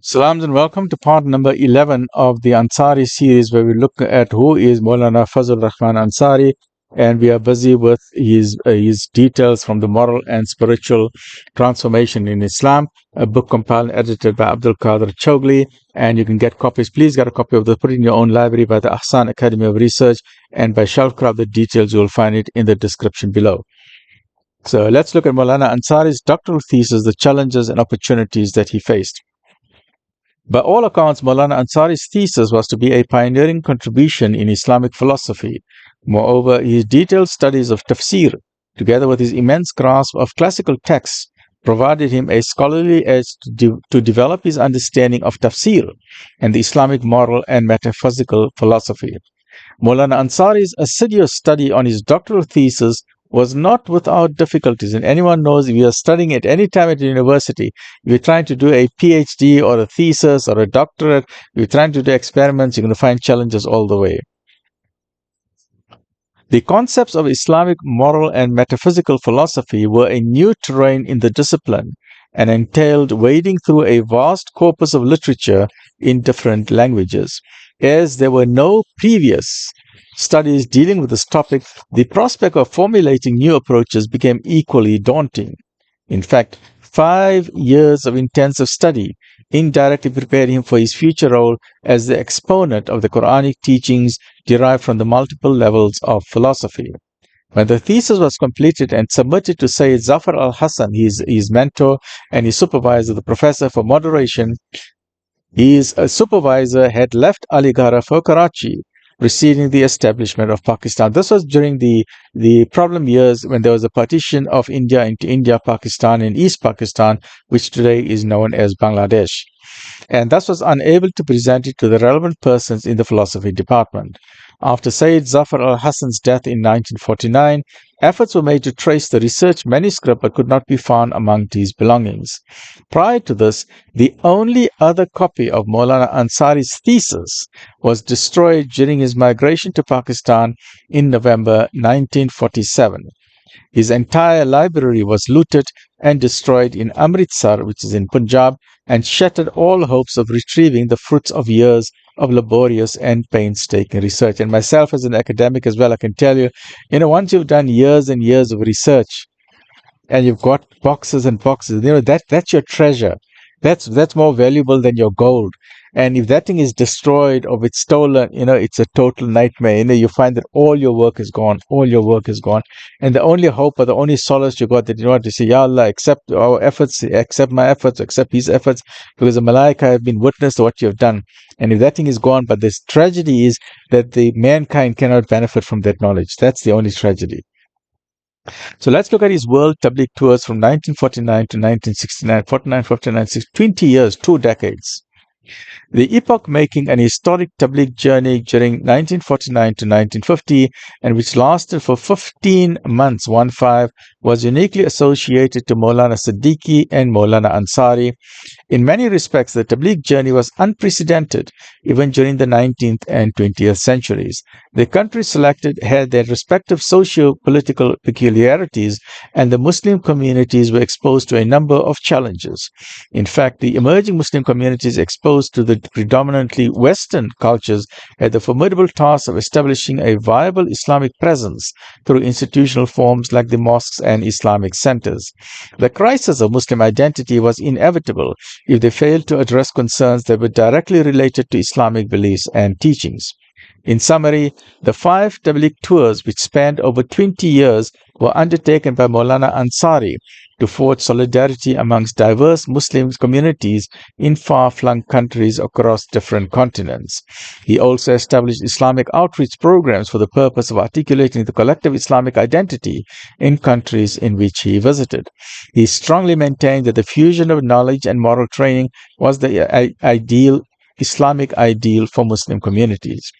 Salams and welcome to part number 11 of the Ansari series, where we look at who is Maulana Fazlur Rahman Ansari, and we are busy with his details from the moral and spiritual transformation in Islam, a book compiled and edited by Abdul Kader Choughley, and you can get copies. Please get a copy of this, put it in your own library by the Ahsan Academy of Research and by Shelvcraft. The details, you will find it in the description below. So let's look at Maulana Ansari's doctoral thesis, the challenges and opportunities that he faced. By all accounts, Maulana Ansari's thesis was to be a pioneering contribution in Islamic philosophy. Moreover, his detailed studies of tafsir, together with his immense grasp of classical texts, provided him a scholarly edge to develop his understanding of tafsir and the Islamic moral and metaphysical philosophy. Maulana Ansari's assiduous study on his doctoral thesis was not without difficulties, and anyone knows if you are studying at any time at university, if you're trying to do a PhD or a thesis or a doctorate, if you're trying to do experiments, you're going to find challenges all the way. The concepts of Islamic moral and metaphysical philosophy were a new terrain in the discipline and entailed wading through a vast corpus of literature in different languages. As there were no previous studies dealing with this topic, the prospect of formulating new approaches became equally daunting. In fact, 5 years of intensive study indirectly prepared him for his future role as the exponent of the Quranic teachings derived from the multiple levels of philosophy. When the thesis was completed and submitted to Sayyid Zafar al-Hasan, his mentor and his supervisor, the professor, for moderation, his supervisor had left Aligarh for Karachi, preceding the establishment of Pakistan. This was during the problem years when there was a partition of India into India, Pakistan, and East Pakistan, which today is known as Bangladesh. And thus was unable to present it to the relevant persons in the philosophy department. After Sayyid Zafar al-Hasan's death in 1949, efforts were made to trace the research manuscript but could not be found among his belongings. Prior to this, the only other copy of Maulana Ansari's thesis was destroyed during his migration to Pakistan in November 1947. His entire library was looted and destroyed in Amritsar, which is in Punjab, and shattered all hopes of retrieving the fruits of years of laborious and painstaking research. And myself as an academic as well, I can tell you, once you've done years and years of research and you've got boxes and boxes, that's your treasure. That's more valuable than your gold. And if that thing is destroyed or it's stolen, it's a total nightmare. You find that all your work is gone. And the only hope or the only solace you got that to say, Ya Allah, accept our efforts, accept my efforts, accept his efforts, because the Malaika have been witness to what you have done. And if that thing is gone, but this tragedy is that the mankind cannot benefit from that knowledge. That's the only tragedy. So let's look at his world Tabligh tours from 1949 to 1969, 49, 59, 60, 20 years, 2 decades. The epoch-making and historic Tabligh journey during 1949 to 1950, and which lasted for 15 months, 15, was uniquely associated to Maulana Siddiqui and Maulana Ansari. In many respects, the Tabligh journey was unprecedented, even during the 19th and 20th centuries. The countries selected had their respective socio-political peculiarities, and the Muslim communities were exposed to a number of challenges. In fact, the emerging Muslim communities exposed to the predominantly Western cultures had the formidable task of establishing a viable Islamic presence through institutional forms like the mosques and Islamic centers. The crisis of Muslim identity was inevitable if they failed to address concerns that were directly related to Islamic beliefs and teachings. In summary, the 5 Tabligh tours, which spanned over 20 years, were undertaken by Maulana Ansari to forge solidarity amongst diverse Muslim communities in far-flung countries across different continents. He also established Islamic outreach programs for the purpose of articulating the collective Islamic identity in countries in which he visited. He strongly maintained that the fusion of knowledge and moral training was the Islamic ideal for Muslim communities.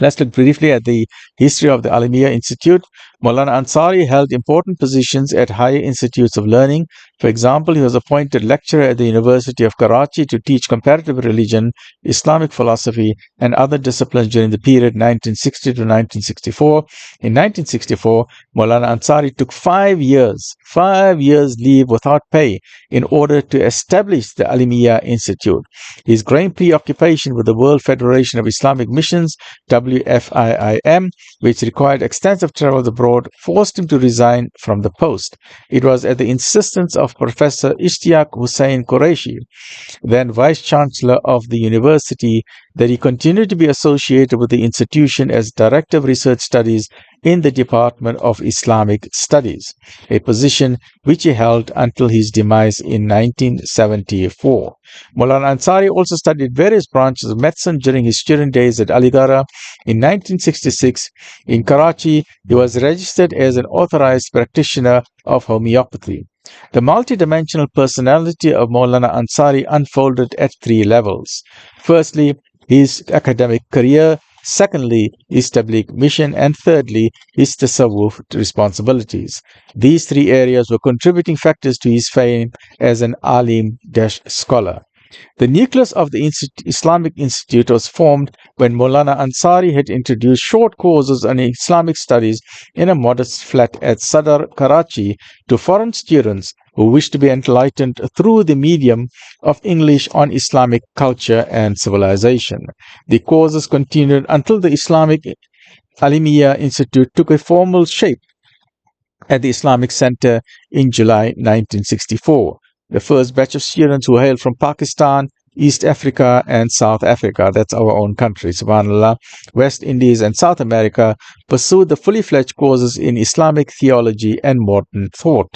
Let's look briefly at the history of the Alamiya Institute. Maulana Ansari held important positions at higher institutes of learning For example, he was appointed lecturer at the University of Karachi to teach comparative religion, Islamic philosophy, and other disciplines during the period 1960 to 1964. In 1964, Maulana Ansari took 5 years leave without pay in order to establish the Alimiya Institute. His growing preoccupation with the World Federation of Islamic Missions, WFIIM, which required extensive travels abroad, forced him to resign from the post. It was at the insistence of Professor Ishtiaq Hussain Qureshi, then Vice-Chancellor of the university, that he continued to be associated with the institution as Director of Research Studies in the Department of Islamic Studies, a position which he held until his demise in 1974. Maulana Ansari also studied various branches of medicine during his student days at Aligarh. In 1966, in Karachi, he was registered as an authorized practitioner of homeopathy. The multidimensional personality of Maulana Ansari unfolded at 3 levels. Firstly, his academic career, secondly, his tabligh mission, and thirdly, his tasawwuf responsibilities. These 3 areas were contributing factors to his fame as an alim-scholar. The nucleus of the Islamic Institute was formed when Maulana Ansari had introduced short courses on Islamic studies in a modest flat at Sadr, Karachi, to foreign students who wished to be enlightened through the medium of English on Islamic culture and civilization. The courses continued until the Islamic Alimiya Institute took a formal shape at the Islamic Center in July 1964. The first batch of students who hailed from Pakistan, East Africa, and South Africa, that's our own country, subhanAllah, West Indies, and South America, pursued the fully fledged courses in Islamic theology and modern thought.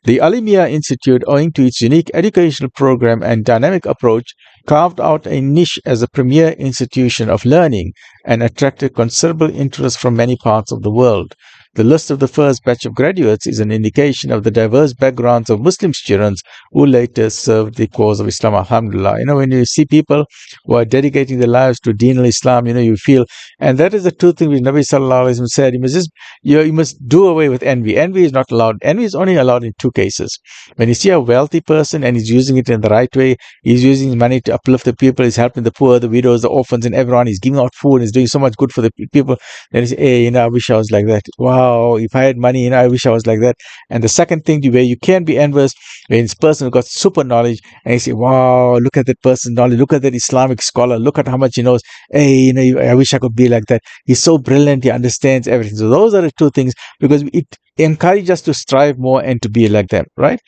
The Alimiya Institute, owing to its unique educational program and dynamic approach, carved out a niche as a premier institution of learning and attracted considerable interest from many parts of the world. The list of the first batch of graduates is an indication of the diverse backgrounds of Muslim students who later served the cause of Islam. Alhamdulillah. When you see people who are dedicating their lives to Deen al-Islam, you feel, and that is the two things which Nabi sallallahu alaihi wasallam said. You must do away with envy. Envy is not allowed. Envy is only allowed in 2 cases. When you see a wealthy person and he's using it in the right way, he's using his money to uplift the people, he's helping the poor, the widows, the orphans, and everyone. He's giving out food, he's doing so much good for the people. Then you say, hey, I wish I was like that. Wow. If I had money, I wish I was like that. And the second thing where you can be envious, when this person got super knowledge, and you say, wow, look at that person's knowledge, look at that Islamic scholar, look at how much he knows. Hey, I wish I could be like that. He's so brilliant, he understands everything. So those are the 2 things, because it encourages us to strive more and to be like them, right?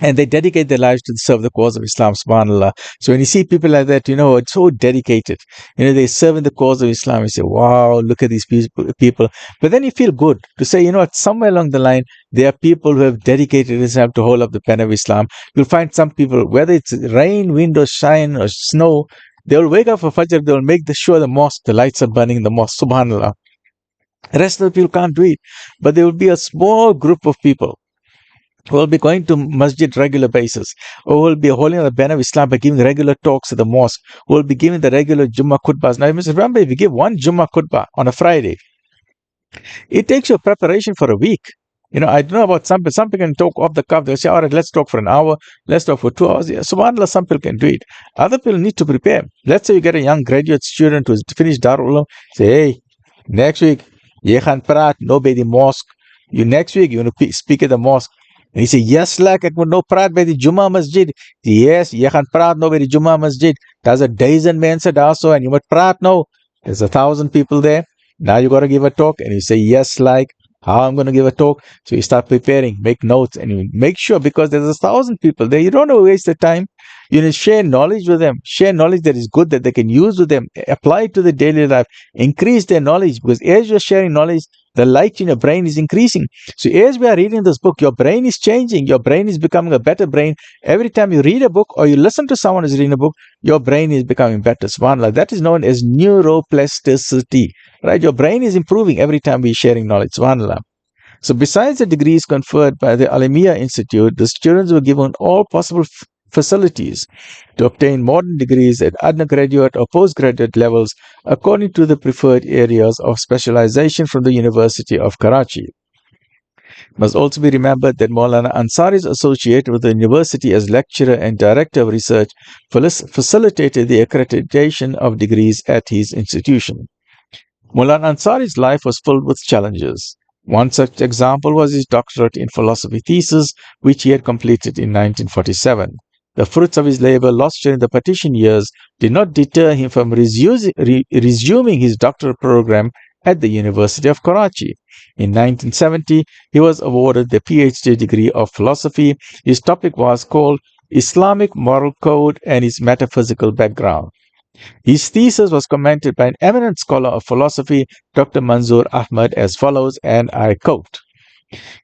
And they dedicate their lives to serve the cause of Islam, subhanAllah. So when you see people like that, it's so dedicated. They serve in the cause of Islam. You say, wow, look at these people. But then you feel good to say, somewhere along the line, there are people who have dedicated themselves to hold up the pen of Islam. You'll find some people, whether it's rain, wind, or shine, or snow, they will wake up for Fajr, they will make sure the mosque, the lights are burning in the mosque, subhanAllah. The rest of the people can't do it. But there will be a small group of people who will be going to masjid regular basis, who will be holding the banner of Islam by giving regular talks at the mosque, who will be giving the regular Jummah khutbahs. Now, you must remember, if you give one Jummah khutbah on a Friday, it takes your preparation for a week. I don't know about some people can talk off the cuff. They'll say, all right, let's talk for an hour, let's talk for 2 hours. Yeah, subhanAllah, some people can do it. Other people need to prepare. Let's say you get a young graduate student who's finished Darul Uloom, say, hey, next week, you can prat, no by the mosque. Next week, you want to speak at the mosque. And he said, yes, like I would no prat by the Jummah Masjid. Yes, you can prat no by the Jummah Masjid. There's a dozen men said also, and you must prat no. There's 1,000 people there. Now you got to give a talk. And you say, yes, like how I'm going to give a talk. So you start preparing, make notes, and you make sure, because there's 1,000 people there. You don't want to waste the time. Share knowledge with them. Share knowledge that is good, that they can use with them. Apply it to the daily life. Increase their knowledge, because as you're sharing knowledge, the light in your brain is increasing. So as we are reading this book, your brain is changing. Your brain is becoming a better brain. Every time you read a book or you listen to someone who's reading a book, your brain is becoming better. SubhanAllah. That is known as neuroplasticity. Right? Your brain is improving every time we're sharing knowledge. SubhanAllah. So besides the degrees conferred by the Alimiya Institute, the students were given all possible facilities to obtain modern degrees at undergraduate or postgraduate levels according to the preferred areas of specialization from the University of Karachi. Must also be remembered that Maulana Ansari is associated with the university as lecturer and director of research, facilitated the accreditation of degrees at his institution. Maulana Ansari's life was filled with challenges. One such example was his doctorate in philosophy thesis, which he had completed in 1947. The fruits of his labor lost during the partition years did not deter him from resuming his doctoral program at the University of Karachi. In 1970, he was awarded the PhD degree of philosophy. His topic was called Islamic Moral Code and its Metaphysical Background. His thesis was commented by an eminent scholar of philosophy, Dr. Manzoor Ahmed, as follows, and I quote,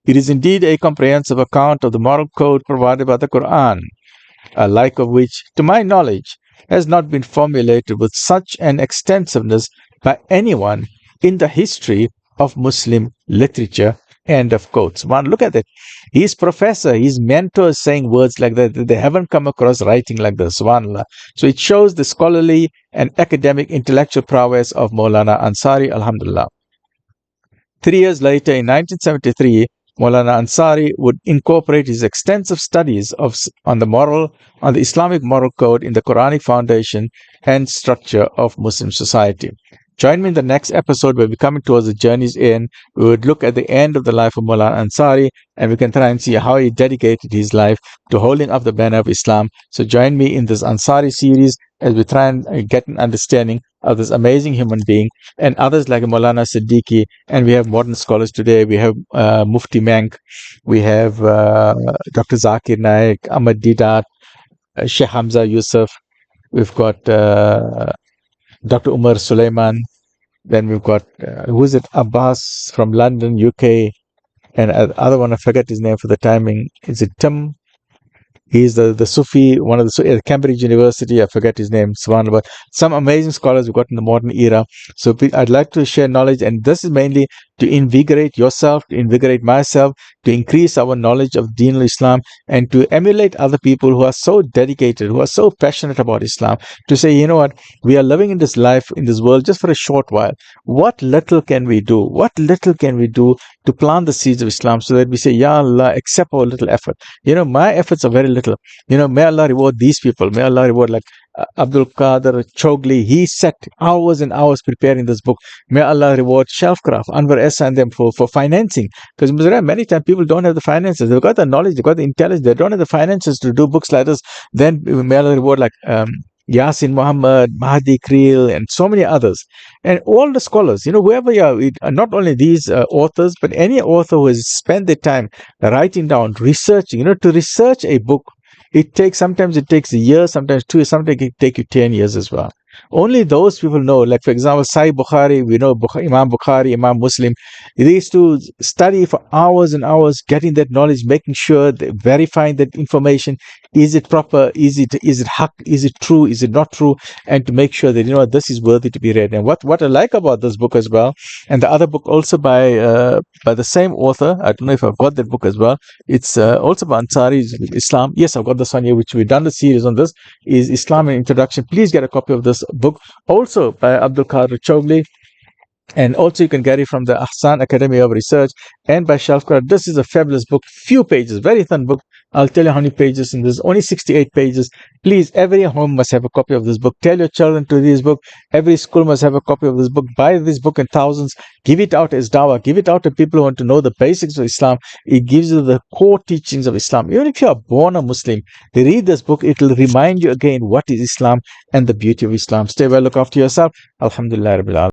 "It is indeed a comprehensive account of the moral code provided by the Quran, a like of which, to my knowledge, has not been formulated with such an extensiveness by anyone in the history of Muslim literature." End of quotes. One, look at it. His professor, his mentor is saying words like that. They haven't come across writing like this. Subhanallah. So it shows the scholarly and academic intellectual prowess of Maulana Ansari, alhamdulillah. 3 years later, in 1973, Maulana Ansari would incorporate his extensive studies on the Islamic moral code in the Quranic foundation and structure of Muslim society. Join me in the next episode where we're coming towards the journey's end. We would look at the end of the life of Maulana Ansari, and we can try and see how he dedicated his life to holding up the banner of Islam. So join me in this Ansari series as we try and get an understanding of this amazing human being and others like Maulana Siddiqui. And we have modern scholars today. We have Mufti Mank. We have Dr. Zakir Naik, Ahmad Didat, Sheikh Hamza Yusuf. We've got Dr. Umar Sulaiman. Then we've got, who is it? Abbas from London, UK. And other one, I forget his name for the timing. Is it Tim? He's the Sufi, one of the Cambridge University. I forget his name. But some amazing scholars we've got in the modern era. So I'd like to share knowledge, and this is mainly to invigorate yourself, to invigorate myself, to increase our knowledge of Deen al-Islam, and to emulate other people who are so dedicated, who are so passionate about Islam, to say, you know what, we are living in this life, in this world, just for a short while. What little can we do? What little can we do to plant the seeds of Islam so that we say, Ya Allah, accept our little effort. You know, my efforts are very little. You know, may Allah reward these people. May Allah reward like Abdul, Kader, Choughley. He sat hours and hours preparing this book. May Allah reward Shelvcraft, Anwar Essa and them for financing. Because many times people don't have the finances. They've got the knowledge, they've got the intelligence, they don't have the finances to do books like this. Then may Allah reward like Yasin Muhammad, Mahdi Creel, and so many others. And all the scholars, you know, whoever you are, not only these authors, but any author who has spent their time writing down, researching, you know, to research a book, sometimes it takes a year, sometimes 2 years, sometimes it can take you 10 years as well. Only those people know, like for example, Sahih Bukhari, we know Imam Bukhari, Imam Muslim. They used to study for hours and hours, getting that knowledge, making sure, verifying that information. Is it proper? Is it haq? Is it true? Is it not true? And to make sure that, you know, this is worthy to be read. And what I like about this book as well, and the other book also by the same author, I don't know if I've got that book as well. It's also by Ansari, Islam. Yes, I've got this one here, which we've done the series on this, is Islam and Introduction. Please get a copy of this book, also by Abdul Qadir Choughley. And also you can get it from the Ahsan Academy of Research and by Shelvcraft. This is a fabulous book, few pages, very thin book. I'll tell you how many pages, and there's only 68 pages. Please, every home must have a copy of this book. Tell your children to read this book. Every school must have a copy of this book. Buy this book in thousands. Give it out as dawah. Give it out to people who want to know the basics of Islam. It gives you the core teachings of Islam. Even if you are born a Muslim, they read this book, it will remind you again what is Islam and the beauty of Islam. Stay well, look after yourself. Alhamdulillah Rabbil Aa'la'meen.